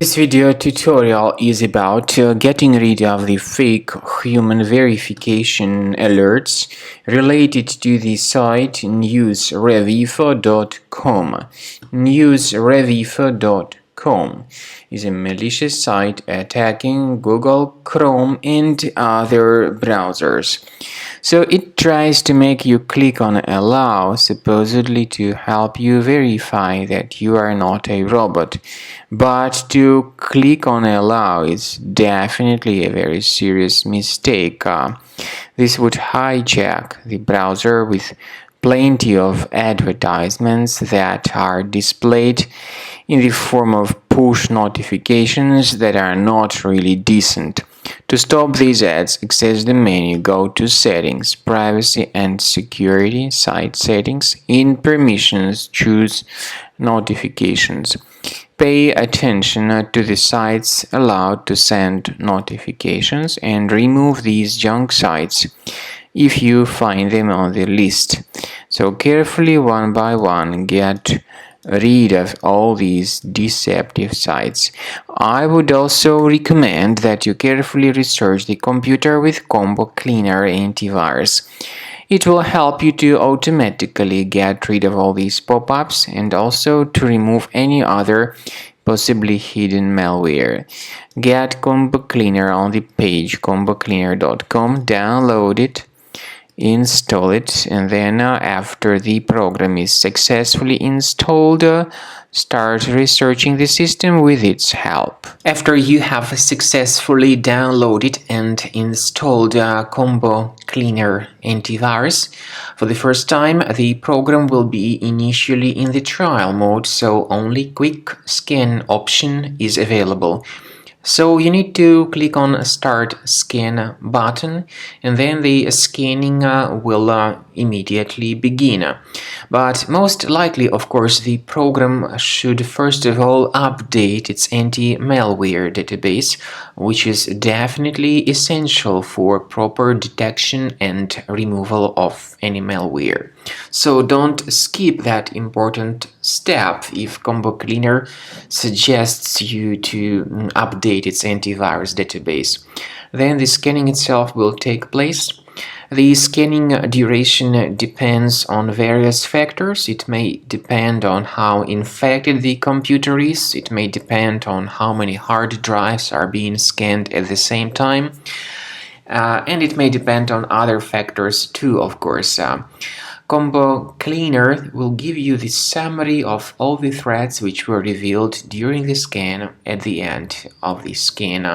This video tutorial is about getting rid of the fake human verification alerts related to the site newsrevifo.com. Newsrevifo.com is a malicious site attacking Google Chrome and other browsers. So it tries to make you click on allow, supposedly to help you verify that you are not a robot. But to click on allow is definitely a very serious mistake. This would hijack the browser with plenty of advertisements that are displayed in the form of push notifications that are not really decent. To stop these ads, access the menu, go to Settings, Privacy and Security, Site Settings. In Permissions, choose Notifications. Pay attention to the sites allowed to send notifications and remove these junk sites if you find them on the list. So carefully, one by one, get rid of all these deceptive sites. I would also recommend that you carefully research the computer with Combo Cleaner antivirus. It will help you to automatically get rid of all these pop-ups and also to remove any other possibly hidden malware. Get Combo Cleaner on the page combocleaner.com, download it, install it, and then after the program is successfully installed, start researching the system with its help. After you have successfully downloaded and installed Combo Cleaner antivirus, for the first time the program will be initially in the trial mode, so only quick scan option is available. So you need to click on Start Scan button, and then the scanning will immediately begin. But most likely, of course, the program should first of all update its anti-malware database, which is definitely essential for proper detection and removal of any malware. So don't skip that important step if Combo Cleaner suggests you to update its antivirus database. Then the scanning itself will take place. The scanning duration depends on various factors. It may depend on how infected the computer is. It may depend on how many hard drives are being scanned at the same time. And it may depend on other factors too, of course. Combo Cleaner will give you the summary of all the threats which were revealed during the scan at the end of the scan.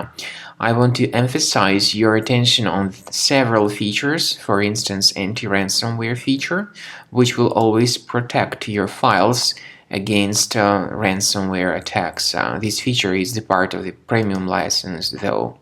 I want to emphasize your attention on several features, for instance, anti-ransomware feature, which will always protect your files against ransomware attacks. This feature is the part of the premium license, though.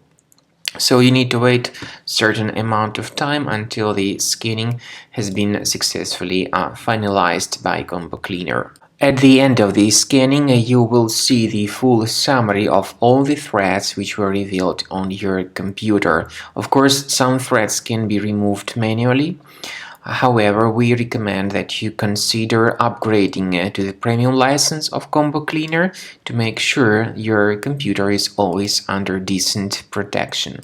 So you need to wait a certain amount of time until the scanning has been successfully finalized by Combo Cleaner. At the end of the scanning, you will see the full summary of all the threats which were revealed on your computer. Of course, some threats can be removed manually. However, we recommend that you consider upgrading to the premium license of Combo Cleaner to make sure your computer is always under decent protection.